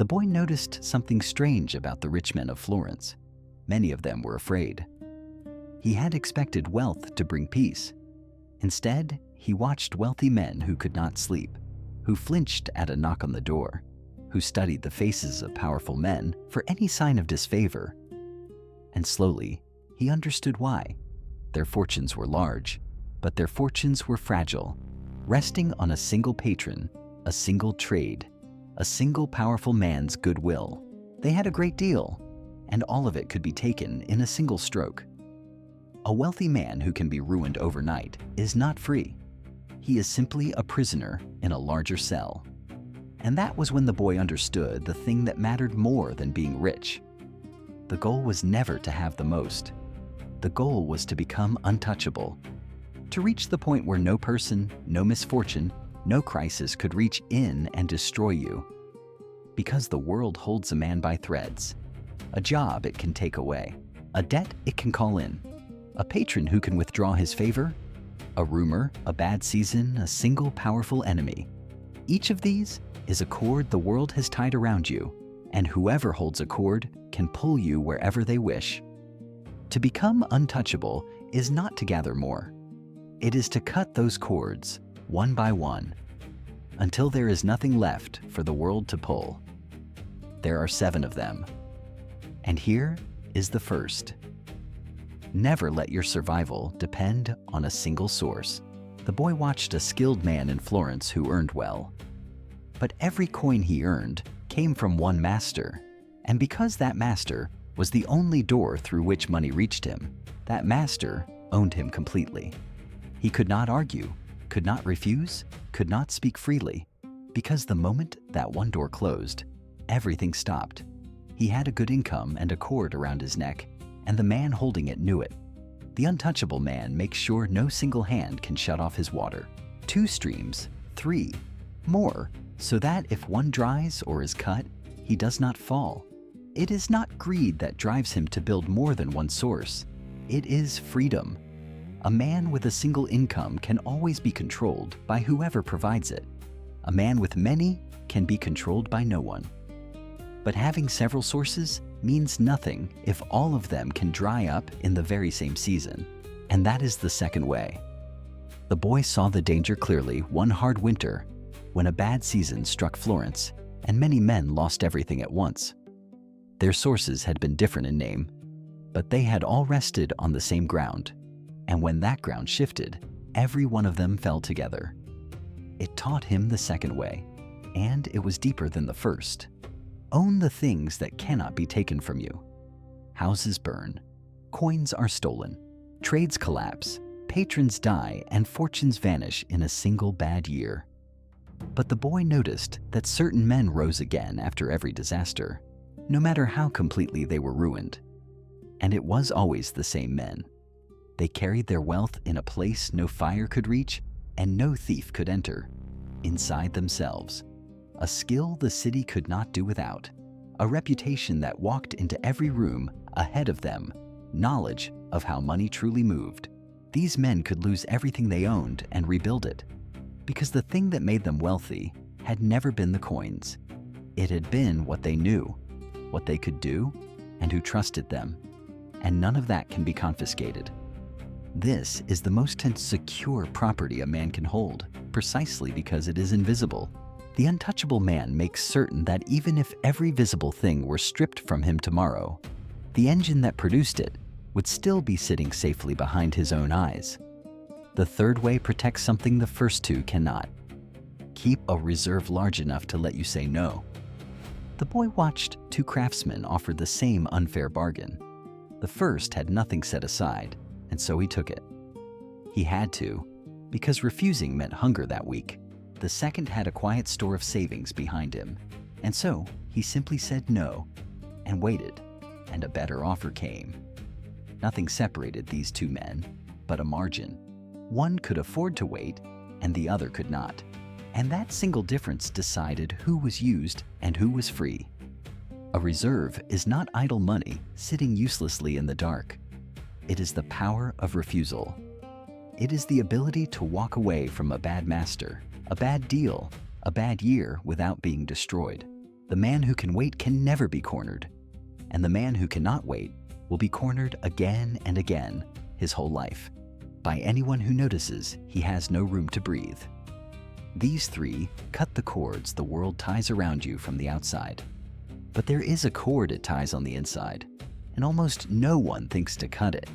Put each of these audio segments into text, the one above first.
The boy noticed something strange about the rich men of Florence. Many of them were afraid. He had expected wealth to bring peace. Instead, he watched wealthy men who could not sleep, who flinched at a knock on the door, who studied the faces of powerful men for any sign of disfavor. And slowly, he understood why. Their fortunes were large, but their fortunes were fragile, resting on a single patron, a single trade, a single powerful man's goodwill. They had a great deal, and all of it could be taken in a single stroke. A wealthy man who can be ruined overnight is not free. He is simply a prisoner in a larger cell. And that was when the boy understood the thing that mattered more than being rich. The goal was never to have the most. The goal was to become untouchable, to reach the point where no person, no misfortune, no crisis could reach in and destroy you. Because the world holds a man by threads. A job it can take away, a debt it can call in, a patron who can withdraw his favor, a rumor, a bad season, a single powerful enemy. Each of these is a cord the world has tied around you, and whoever holds a cord can pull you wherever they wish. To become untouchable is not to gather more. It is to cut those cords, one by one, until there is nothing left for the world to pull. There are 7 of them. And here is the first. Never let your survival depend on a single source. The boy watched a skilled man in Florence who earned well. But every coin he earned came from one master. And because that master was the only door through which money reached him, that master owned him completely. He could not argue, could not refuse, could not speak freely, because the moment that one door closed, everything stopped. He had a good income and a cord around his neck, and the man holding it knew it. The untouchable man makes sure no single hand can shut off his water. 2 streams, 3, more, so that if one dries or is cut, he does not fall. It is not greed that drives him to build more than one source. It is freedom. A man with a single income can always be controlled by whoever provides it. A man with many can be controlled by no one. But having several sources means nothing if all of them can dry up in the very same season. And that is the second way. The boy saw the danger clearly one hard winter when a bad season struck Florence and many men lost everything at once. Their sources had been different in name, but they had all rested on the same ground. And when that ground shifted, every one of them fell together. It taught him the second way, and it was deeper than the first. Own the things that cannot be taken from you. Houses burn, coins are stolen, trades collapse, patrons die, and fortunes vanish in a single bad year. But the boy noticed that certain men rose again after every disaster, no matter how completely they were ruined. And it was always the same men. They carried their wealth in a place no fire could reach and no thief could enter, inside themselves. A skill the city could not do without, a reputation that walked into every room ahead of them, knowledge of how money truly moved. These men could lose everything they owned and rebuild it, because the thing that made them wealthy had never been the coins. It had been what they knew, what they could do, and who trusted them. And none of that can be confiscated. This is the most secure property a man can hold, precisely because it is invisible. The untouchable man makes certain that even if every visible thing were stripped from him tomorrow, the engine that produced it would still be sitting safely behind his own eyes. The third way protects something the first 2 cannot. Keep a reserve large enough to let you say no. The boy watched 2 craftsmen offer the same unfair bargain. The first had nothing set aside, and so he took it. He had to, because refusing meant hunger that week. The second had a quiet store of savings behind him, and so he simply said no and waited, and a better offer came. Nothing separated these 2 men, but a margin. One could afford to wait, and the other could not. And that single difference decided who was used and who was free. A reserve is not idle money sitting uselessly in the dark. It is the power of refusal. It is the ability to walk away from a bad master, a bad deal, a bad year without being destroyed. The man who can wait can never be cornered, and the man who cannot wait will be cornered again and again his whole life by anyone who notices he has no room to breathe. These three cut the cords the world ties around you from the outside. But there is a cord it ties on the inside, and almost no one thinks to cut it.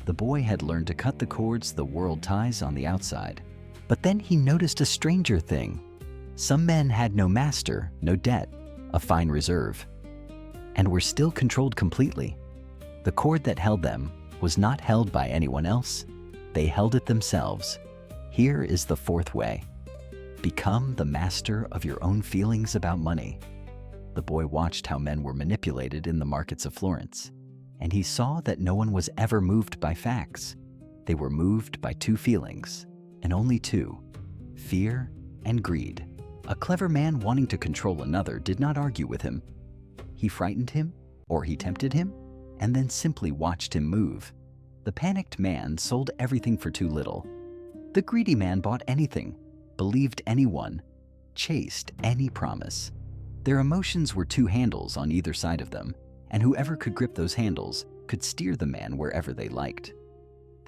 The boy had learned to cut the cords the world ties on the outside. But then he noticed a stranger thing. Some men had no master, no debt, a fine reserve, and were still controlled completely. The cord that held them was not held by anyone else. They held it themselves. Here is the fourth way. Become the master of your own feelings about money. The boy watched how men were manipulated in the markets of Florence, and he saw that no one was ever moved by facts. They were moved by two feelings, and only two: fear and greed. A clever man wanting to control another did not argue with him. He frightened him, or he tempted him, and then simply watched him move. The panicked man sold everything for too little. The greedy man bought anything, believed anyone, chased any promise. Their emotions were two handles on either side of them, and whoever could grip those handles could steer the man wherever they liked.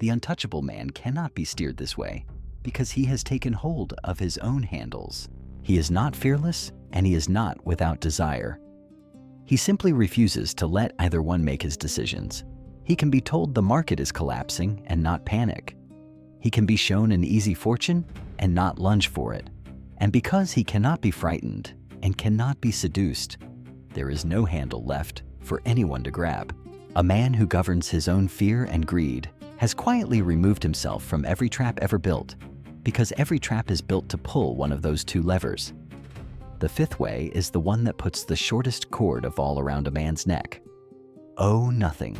The untouchable man cannot be steered this way because he has taken hold of his own handles. He is not fearless, and he is not without desire. He simply refuses to let either one make his decisions. He can be told the market is collapsing and not panic. He can be shown an easy fortune and not lunge for it. And because he cannot be frightened and cannot be seduced, there is no handle left for anyone to grab. A man who governs his own fear and greed has quietly removed himself from every trap ever built, because every trap is built to pull one of those two levers. The fifth way is the one that puts the shortest cord of all around a man's neck. Owe nothing.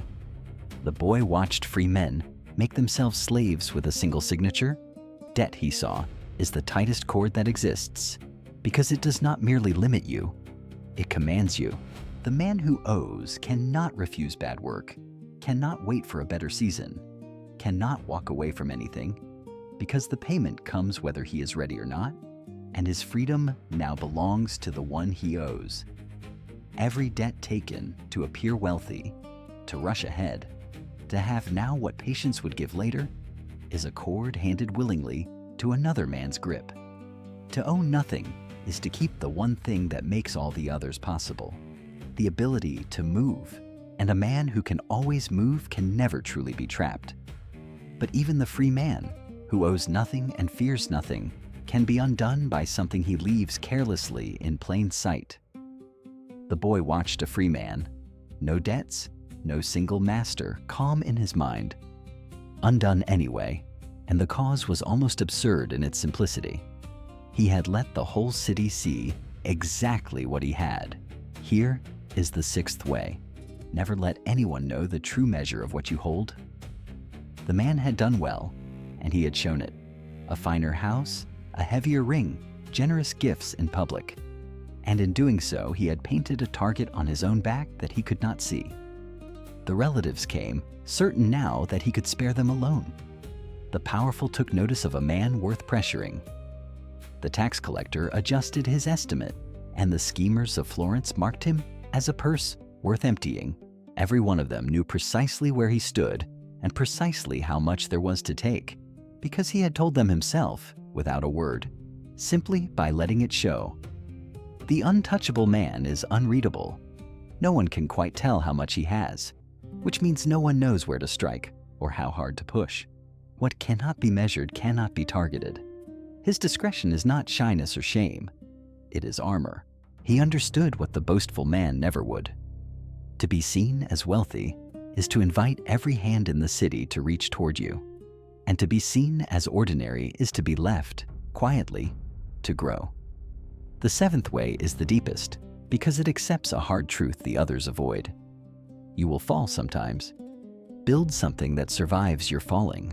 The boy watched free men make themselves slaves with a single signature. Debt, he saw, is the tightest cord that exists, because it does not merely limit you, it commands you. The man who owes cannot refuse bad work, cannot wait for a better season, cannot walk away from anything, because the payment comes whether he is ready or not, and his freedom now belongs to the one he owes. Every debt taken to appear wealthy, to rush ahead, to have now what patience would give later, is a cord handed willingly to another man's grip. To own nothing is to keep the one thing that makes all the others possible, the ability to move, and a man who can always move can never truly be trapped. But even the free man, who owes nothing and fears nothing, can be undone by something he leaves carelessly in plain sight. The boy watched a free man, no debts, no single master, calm in his mind, undone anyway, and the cause was almost absurd in its simplicity. He had let the whole city see exactly what he had. Here is the sixth way. Never let anyone know the true measure of what you hold. The man had done well, and he had shown it. A finer house, a heavier ring, generous gifts in public. And in doing so, he had painted a target on his own back that he could not see. The relatives came, certain now that he could spare them alone. The powerful took notice of a man worth pressuring. The tax collector adjusted his estimate, and the schemers of Florence marked him as a purse worth emptying. Every one of them knew precisely where he stood and precisely how much there was to take, because he had told them himself, without a word, simply by letting it show. The untouchable man is unreadable. No one can quite tell how much he has, which means no one knows where to strike or how hard to push. What cannot be measured cannot be targeted. His discretion is not shyness or shame. It is armor. He understood what the boastful man never would. To be seen as wealthy is to invite every hand in the city to reach toward you. And to be seen as ordinary is to be left, quietly, to grow. The seventh way is the deepest, because it accepts a hard truth the others avoid. You will fall sometimes. Build something that survives your falling.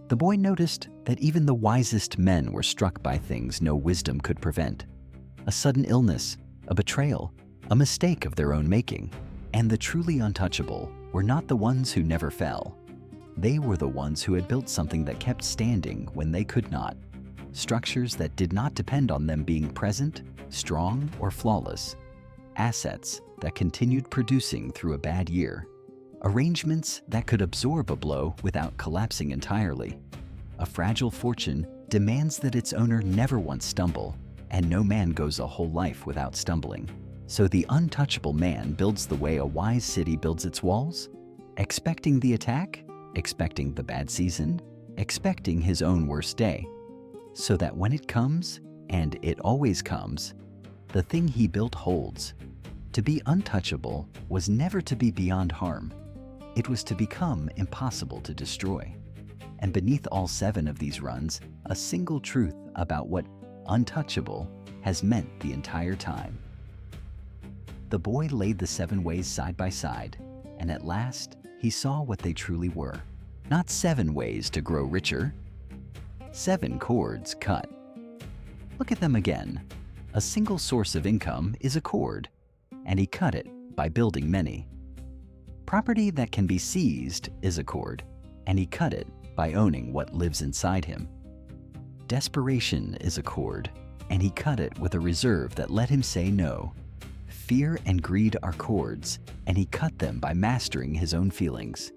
The boy noticed that even the wisest men were struck by things no wisdom could prevent. A sudden illness, a betrayal, a mistake of their own making. And the truly untouchable were not the ones who never fell. They were the ones who had built something that kept standing when they could not. structures that did not depend on them being present, strong, or flawless, assets that continued producing through a bad year, arrangements that could absorb a blow without collapsing entirely. A fragile fortune demands that its owner never once stumble, and no man goes a whole life without stumbling. So the untouchable man builds the way a wise city builds its walls, expecting the attack, expecting the bad season, expecting his own worst day, so that when it comes, and it always comes, the thing he built holds. To be untouchable was never to be beyond harm. It was to become impossible to destroy. And beneath all 7 of these runs, a single truth about what untouchable has meant the entire time. The boy laid the 7 ways side by side, and at last he saw what they truly were. Not 7 ways to grow richer, 7 cords cut. Look at them again. A single source of income is a cord, and he cut it by building many. Property that can be seized is a cord, and he cut it by owning what lives inside him. Desperation is a cord, and he cut it with a reserve that let him say no. Fear and greed are cords, and he cut them by mastering his own feelings.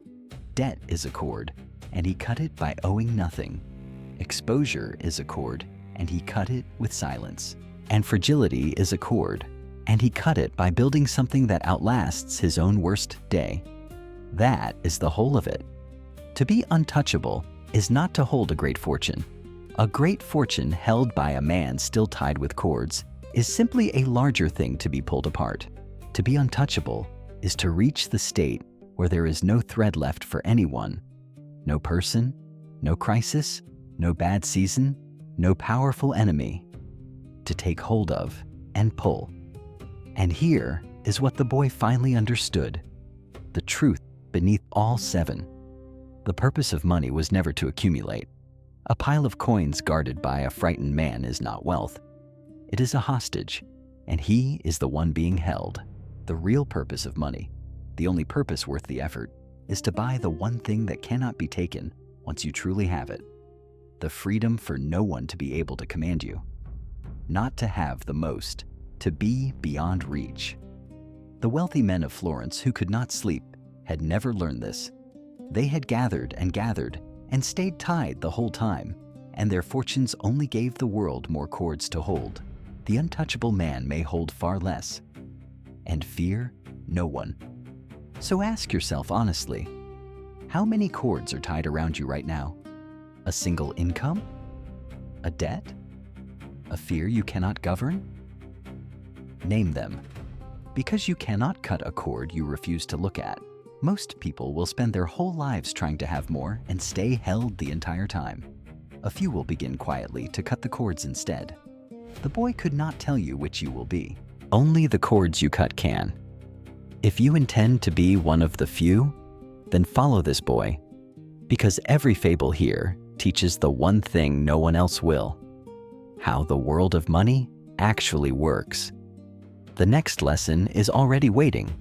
Debt is a cord, and he cut it by owing nothing. Exposure is a cord, and he cut it with silence. And fragility is a cord, and he cut it by building something that outlasts his own worst day. That is the whole of it. To be untouchable is not to hold a great fortune. A great fortune held by a man still tied with cords is simply a larger thing to be pulled apart. To be untouchable is to reach the state where there is no thread left for anyone, no person, no crisis, no bad season, no powerful enemy to take hold of and pull. And here is what the boy finally understood: the truth beneath all 7. The purpose of money was never to accumulate. A pile of coins guarded by a frightened man is not wealth. It is a hostage, and he is the one being held. The real purpose of money, the only purpose worth the effort, is to buy the one thing that cannot be taken once you truly have it: the freedom for no one to be able to command you. Not to have the most, to be beyond reach. The wealthy men of Florence who could not sleep had never learned this. They had gathered and stayed tied the whole time, and their fortunes only gave the world more cords to hold. The untouchable man may hold far less, and fear no one. So ask yourself honestly, how many cords are tied around you right now? A single income? A debt? A fear you cannot govern? Name them. Because you cannot cut a cord you refuse to look at. Most people will spend their whole lives trying to have more and stay held the entire time. A few will begin quietly to cut the cords instead. The boy could not tell you which you will be. Only the cords you cut can. If you intend to be one of the few, then follow this boy, because every fable here teaches the one thing no one else will: how the world of money actually works. The next lesson is already waiting.